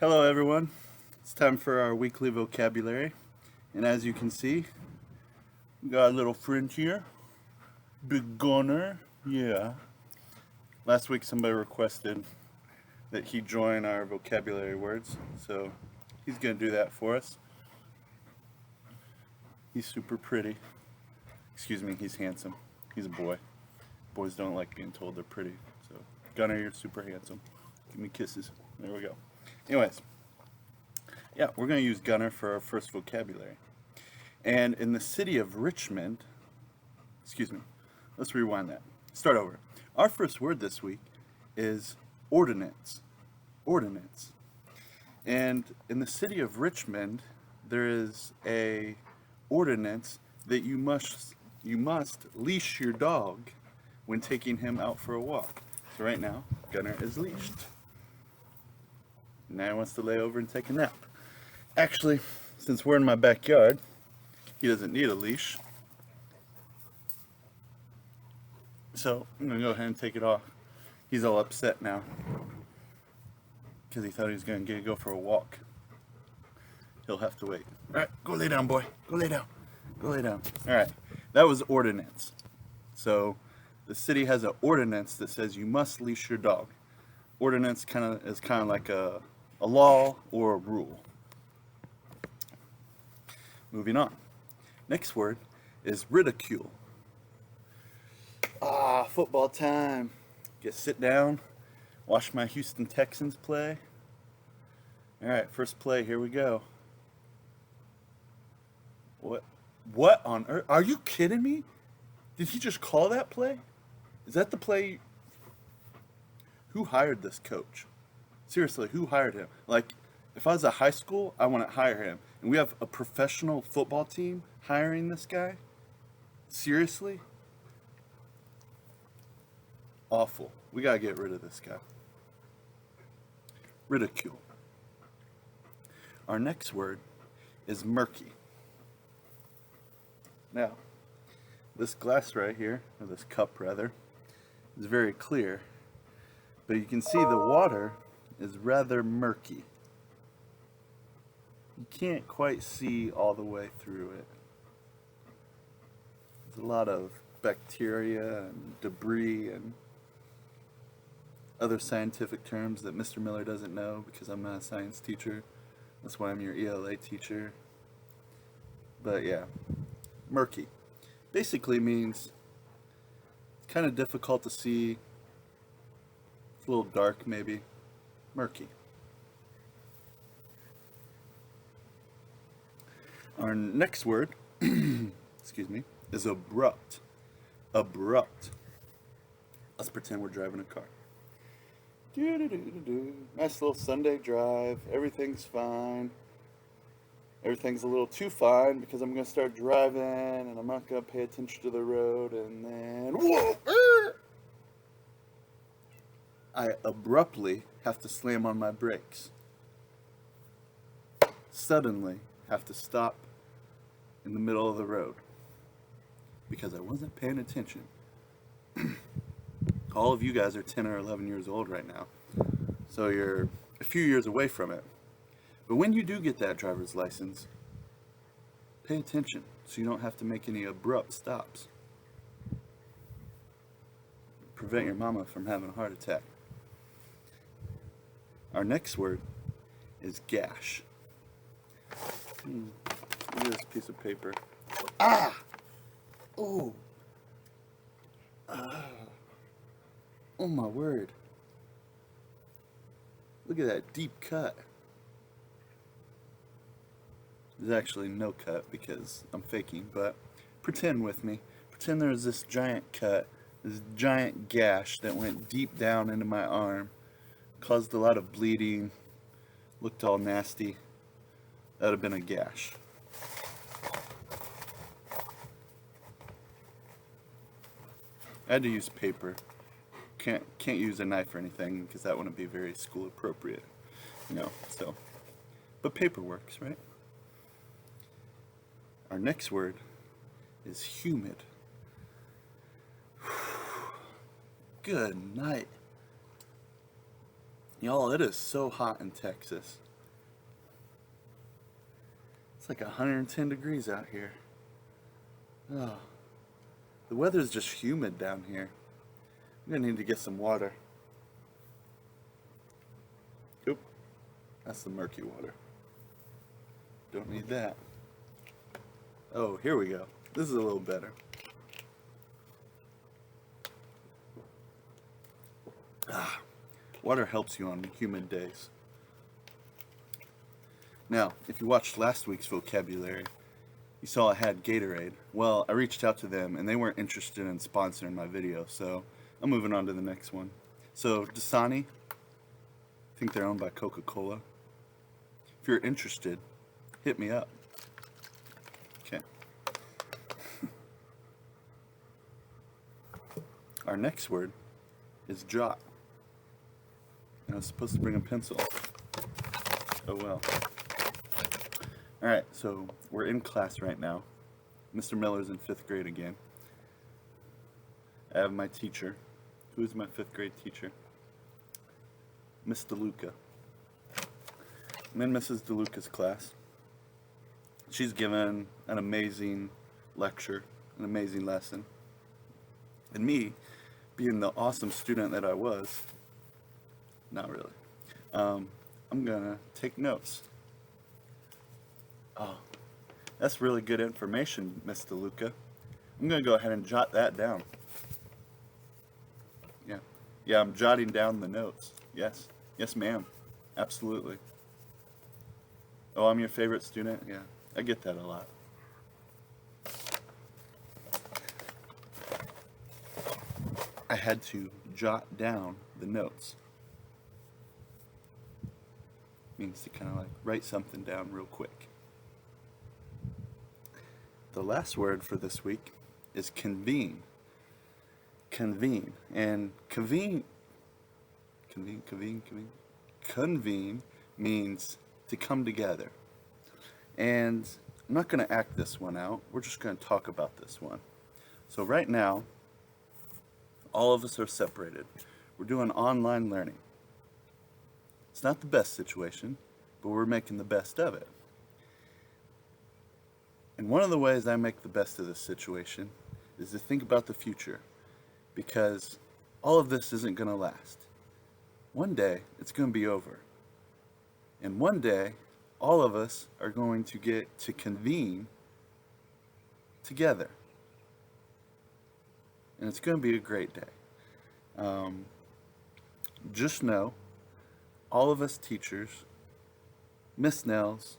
Hello everyone, it's time for our weekly vocabulary, and as you can see, we got a little friend here, Big Gunner, yeah. Last week somebody requested that he join our vocabulary words, so he's gonna do that for us. He's super pretty, excuse me, he's handsome, he's a boy. Boys don't like being told they're pretty, so Gunner, you're super handsome. Give me kisses, there we go. Anyways, yeah, we're gonna use Gunner for our first vocabulary. And in the city of Richmond, excuse me, let's rewind that. Start over. Our first word this week is ordinance. Ordinance. And in the city of Richmond, there is a ordinance that you must leash your dog when taking him out for a walk. So right now, Gunner is leashed. Now he wants to lay over and take a nap. Actually, since we're in my backyard, he doesn't need a leash. So I'm gonna go ahead and take it off. He's all upset now because he thought he was gonna go for a walk. He'll have to wait. All right, go lay down, boy. Go lay down. Go lay down. All right, that was ordinance. So the city has an ordinance that says you must leash your dog. Ordinance is kind of like a law or a rule. Moving on. Next word is ridicule. Football time. Get sit down, watch my Houston Texans play. All right, first play, here we go. What on earth? Are you kidding me? Did he just call that play? Is that the play? Who hired this coach? Seriously, who hired him? Like, if I was a high school, I want to hire him. And we have a professional football team hiring this guy? Seriously? Awful. We gotta get rid of this guy. Ridicule. Our next word is murky. Now, this glass right here, or this cup rather, is very clear, but you can see the water is rather murky. You can't quite see all the way through it. There's a lot of bacteria and debris and other scientific terms that Mr. Miller doesn't know because I'm not a science teacher. That's why I'm your ELA teacher. But yeah, murky basically means it's kind of difficult to see. It's a little dark, maybe. Murky. Our next word, excuse me, is abrupt. Abrupt. Let's pretend we're driving a car. Nice little Sunday drive. Everything's fine. Everything's a little too fine because I'm going to start driving and I'm not going to pay attention to the road and then whoa! I abruptly have to slam on my brakes. Suddenly have to stop in the middle of the road because I wasn't paying attention. All of you guys are 10 or 11 years old right now, so you're a few years away from it. But when you do get that driver's license, pay attention so you don't have to make any abrupt stops. Prevent your mama from having a heart attack. Our next word is gash. Look at this piece of paper. Ah! Oh! Oh my word. Look at that deep cut. There's actually no cut because I'm faking, but pretend with me. Pretend there's this giant cut, this giant gash that went deep down into my arm, caused a lot of bleeding, looked all nasty. That would have been a gash. I had to use paper. Can't use a knife or anything because that wouldn't be very school appropriate, so. But paper works, right? Our next word is humid. Good night. Y'all, it is so hot in Texas. It's like 110 degrees out here. Oh, the weather's just humid down here. I'm gonna need to get some water. Oop, that's the murky water. Don't need that. Oh, here we go. This is a little better. Water helps you on humid days. Now, if you watched last week's vocabulary, you saw I had Gatorade. Well, I reached out to them and they weren't interested in sponsoring my video, so I'm moving on to the next one. So, Dasani, I think they're owned by Coca-Cola. If you're interested, hit me up. Okay. Our next word is jot. And I was supposed to bring a pencil. Oh well. Alright, so we're in class right now. Mr. Miller's in 5th grade again. I have my teacher. Who's my 5th grade teacher? Miss DeLuca. I'm in Mrs. DeLuca's class. She's given an amazing lecture, an amazing lesson. And me, being the awesome student that I was, not really, I'm gonna take notes. Oh, that's really good information, Miss DeLuca. I'm gonna go ahead and jot that down. Yeah, I'm jotting down the notes. Yes, ma'am, absolutely. Oh, I'm your favorite student? Yeah, I get that a lot. I had to jot down the notes. Means to kind of like write something down real quick. The last word for this week is convene. Convene. And convene means to come together. And I'm not going to act this one out. We're just going to talk about this one. So right now, all of us are separated. We're doing online learning. It's not the best situation, but we're making the best of it. And one of the ways I make the best of this situation is to think about the future, because all of this isn't going to last. One day, it's going to be over. And one day, all of us are going to get to convene together. And it's going to be a great day. Just know, all of us teachers, Miss Nels,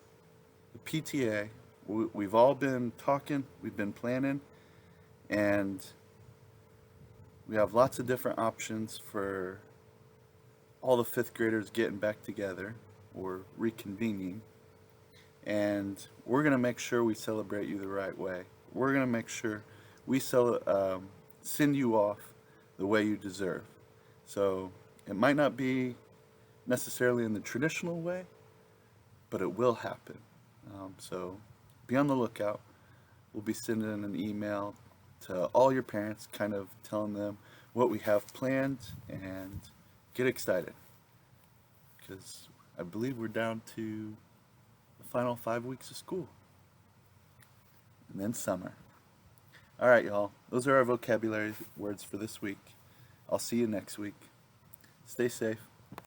the PTA, we've all been talking, we've been planning, and we have lots of different options for all the 5th graders getting back together or reconvening. And we're going to make sure we celebrate you the right way. We're going to make sure we send you off the way you deserve. So it might not be necessarily in the traditional way, but it will happen. So be on the lookout. We'll be sending an email to all your parents, kind of telling them what we have planned, and get excited, because I believe we're down to the final 5 weeks of school, and then summer. All right, y'all. Those are our vocabulary words for this week. I'll see you next week. Stay safe.